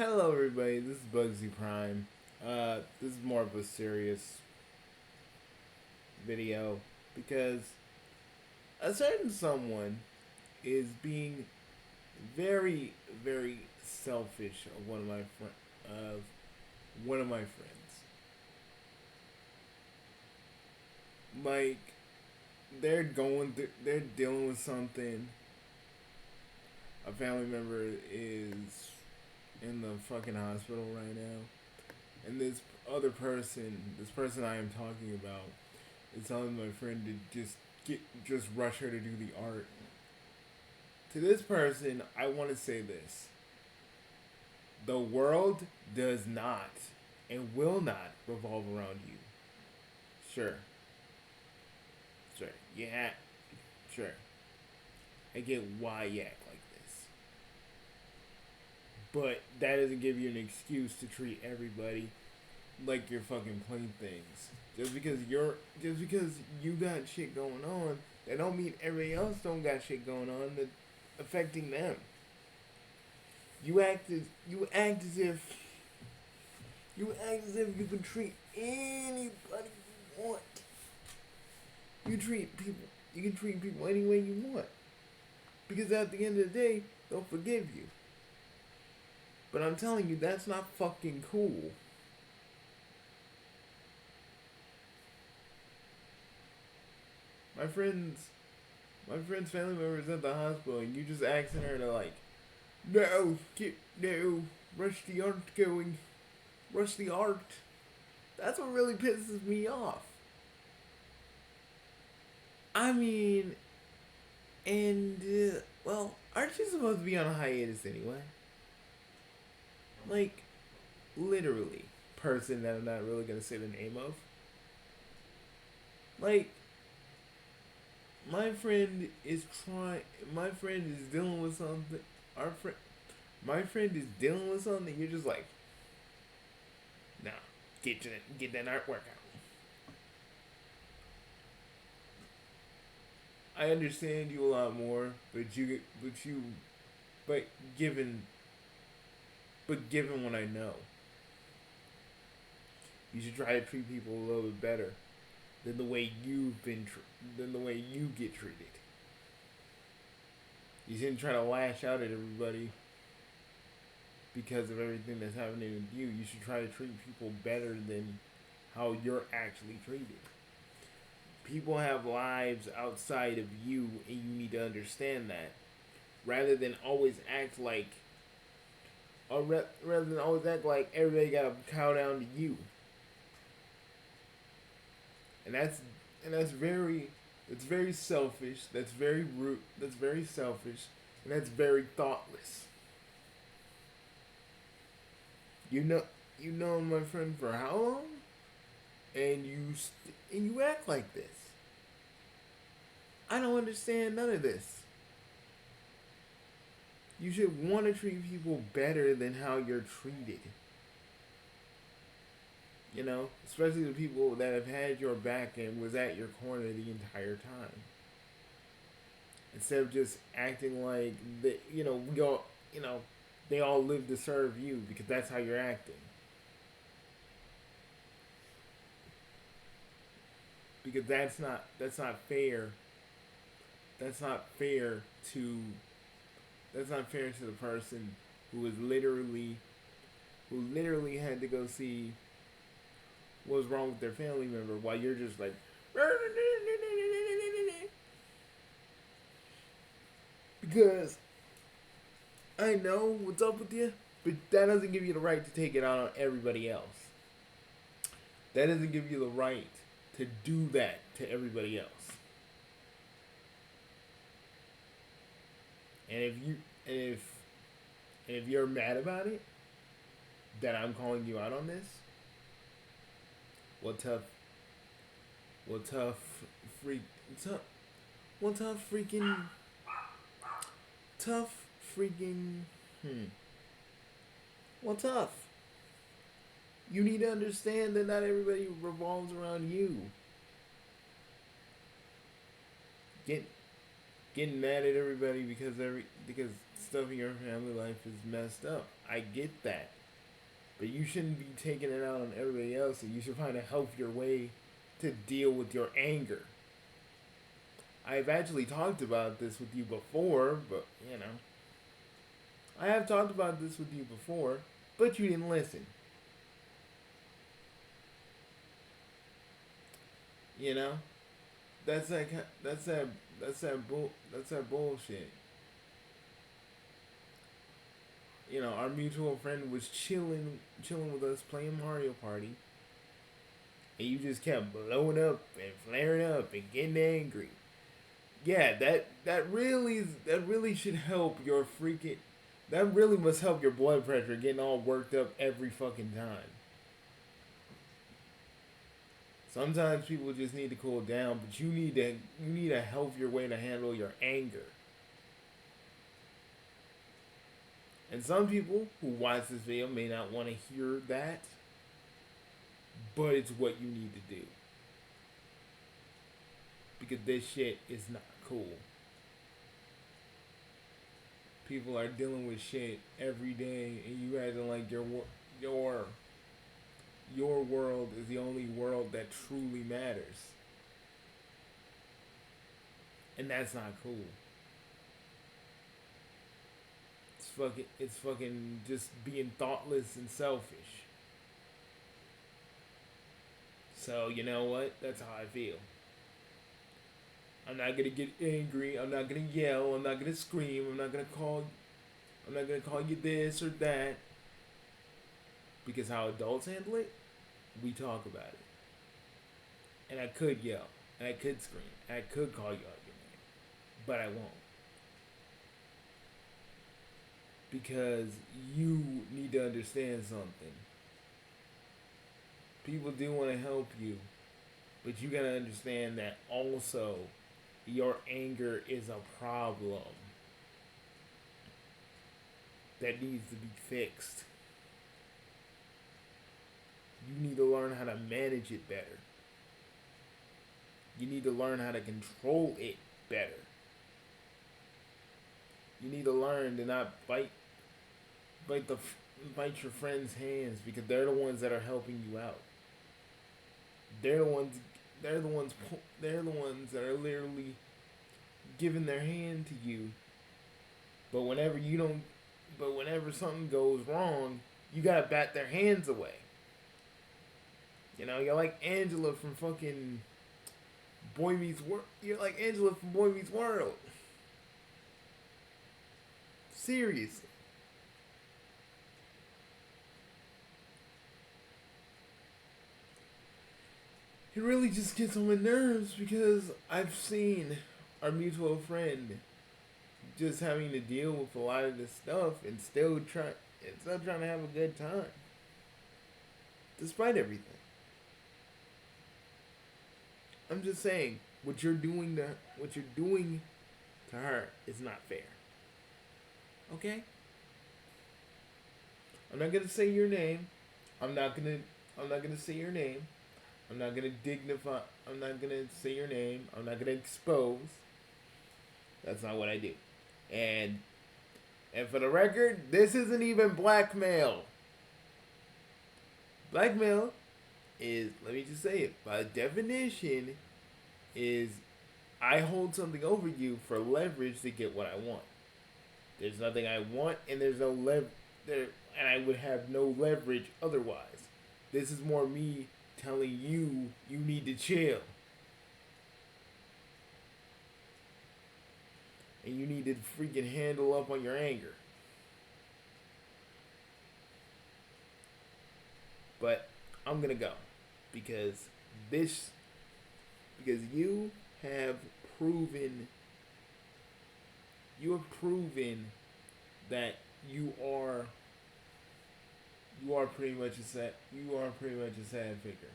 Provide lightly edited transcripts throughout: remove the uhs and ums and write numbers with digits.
Hello, everybody. This is Bugsy Prime. This is more of a serious video because a certain someone is being very, very selfish of one of my friends. Like they're dealing with something. A family member is in the fucking hospital right now, and this person I am talking about, is telling my friend to just rush her to do the art. To this person, I want to say this: the world does not and will not revolve around you. Sure, sure, yeah, sure. I get why you act like this, but that doesn't give you an excuse to treat everybody like you're fucking playthings. Just because you got shit going on, that don't mean everybody else don't got shit going on that affecting them. You act as if you can treat anybody you want. You can treat people any way you want. Because at the end of the day, they'll forgive you. But I'm telling you, that's not fucking cool. My friends my friend's family member is at the hospital and you just asking her to no, rush the art going, rush the art. That's what really pisses me off. I mean, well, aren't you supposed to be on a hiatus anyway? Like, literally, person that I'm not really gonna say the name of. Like, my friend is trying. My friend is dealing with something. Our friend, my friend is dealing with something. You're just like, nah, get that artwork out. I understand you a lot more, but given, given what I know, you should try to treat people a little bit better than the way than the way you get treated. You shouldn't try to lash out at everybody because of everything that's happening with you. You should try to treat people better than how you're actually treated. People have lives outside of you, and you need to understand that. Rather than always act like, rather than always act like everybody got to cow down to you. And that's very, it's very selfish. That's very rude. That's very selfish, and that's very thoughtless. You know my friend for how long? And you act like this. I don't understand none of this. You should want to treat people better than how you're treated. You know, especially the people that have had your back and was at your corner the entire time. Instead of just acting like that, they all live to serve you because that's how you're acting. Because that's not fair. That's not fair to that's not fair to the person who is who literally had to go see what's wrong with their family member while you're just like because I know what's up with you, but that doesn't give you the right to take it out on everybody else. That doesn't give you the right to do that to everybody else. And if you're mad about it, that I'm calling you out on this, well well tough freak tough well tough freaking well tough. You need to understand that not everybody revolves around you. Get getting mad at everybody because stuff in your family life is messed up. I get that. But you shouldn't be taking it out on everybody else, and you should find a healthier way to deal with your anger. I've actually talked about this with you before, but you know. I have talked about this with you before, but you didn't listen. You know? That's that that's that bullshit. You know, our mutual friend was chilling with us playing Mario Party, and you just kept blowing up and flaring up and getting angry. Yeah, that really should help your freaking that really must help your blood pressure getting all worked up every fucking time. Sometimes people just need to cool down, but you need a healthier way to handle your anger. And some people who watch this video may not want to hear that, but it's what you need to do. Because this shit is not cool. People are dealing with shit every day, and you acting like your your world is the only world that truly matters. And that's not cool. It's fucking just being thoughtless and selfish. So, you know what? That's how I feel. I'm not gonna get angry. I'm not gonna yell. I'm not gonna scream. I'm not gonna call you this or that. Because how adults handle it, we talk about it. And I could yell. And I could scream. And I could call you out your name. But I won't. Because you need to understand something. People do want to help you. But you gotta understand that also your anger is a problem that needs to be fixed. You need to learn how to manage it better. You need to learn how to control it better. You need to learn to not bite your friends' hands because they're the ones that are helping you out. They're the ones they're the ones that are literally giving their hand to you. But whenever something goes wrong, you gotta bat their hands away. You know, you're like Angela from fucking Boy Meets World. You're like Angela from Boy Meets World. Seriously. It really just gets on my nerves because I've seen our mutual friend just having to deal with a lot of this stuff and still trying to have a good time. Despite everything. I'm just saying, what you're doing to her is not fair. Okay? I'm not gonna say your name. I'm not gonna say your name. I'm not gonna say your name. I'm not gonna expose. That's not what I do. And for the record, this isn't even blackmail. Blackmail is, let me just say it, by definition, is I hold something over you for leverage to get what I want. There's nothing I want, and there's no and I would have no leverage otherwise. This is more me telling you need to chill. And you need to freaking handle up on your anger. But I'm gonna go because you have proven that you are pretty much a sad figure,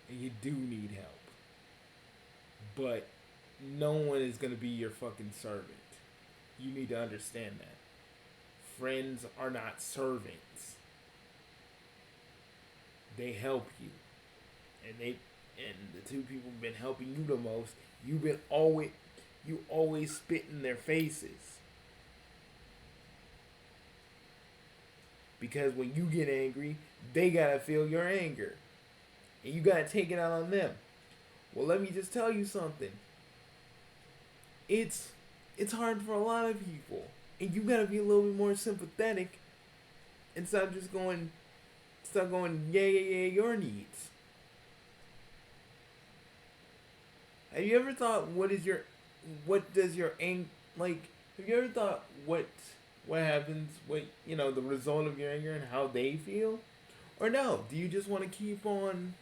and you do need help. But no one is gonna be your fucking servant. You need to understand that. Friends are not servants. They help you, and the two people who've been helping you the most. You always spit in their faces. Because when you get angry, they gotta feel your anger. And you gotta take it out on them. Well, let me just tell you something. It's it's hard for a lot of people. And you gotta be a little bit more sympathetic and stop going, yeah, yeah, yeah, your needs. Have you ever thought what does your like? Have you ever thought what happens, the result of your anger and how they feel, or no? Do you just want to keep on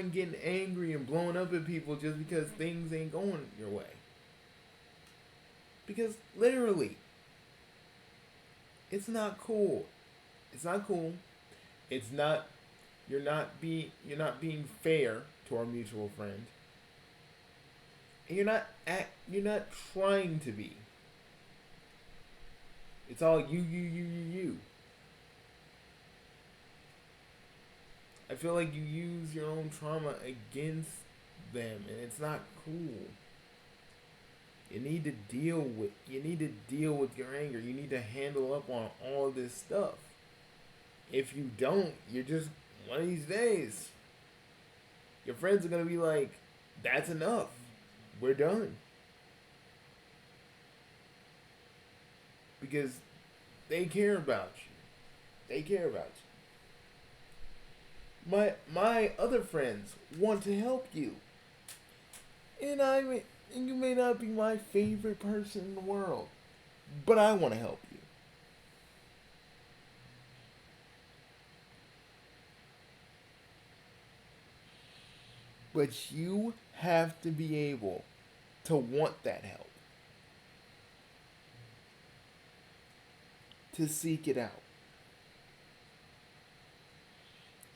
getting angry and blowing up at people just because things ain't going your way? Because literally, it's not cool. It's not cool. It's not. You're not being fair to our mutual friend. And you're not trying to be. It's all you. I feel like you use your own trauma against them, and it's not cool. You need to deal with your anger. You need to handle up on all this stuff. If you don't, you're just one of these days. Your friends are gonna be like, "That's enough. We're done," because they care about you. They care about you. My other friends want to help you, and and you may not be my favorite person in the world, but I want to help you. But you have to be able to want that help, to seek it out.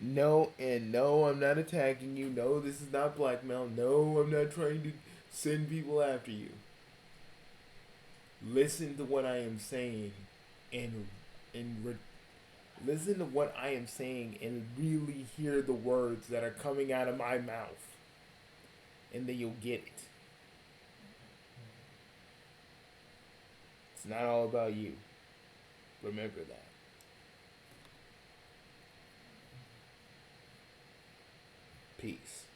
No, and no, I'm not attacking you. No, this is not blackmail. No, I'm not trying to send people after you. Listen to what I am saying, and and re- listen to what I am saying, and really hear the words that are coming out of my mouth, and then you'll get it. It's not all about you. Remember that. Peace.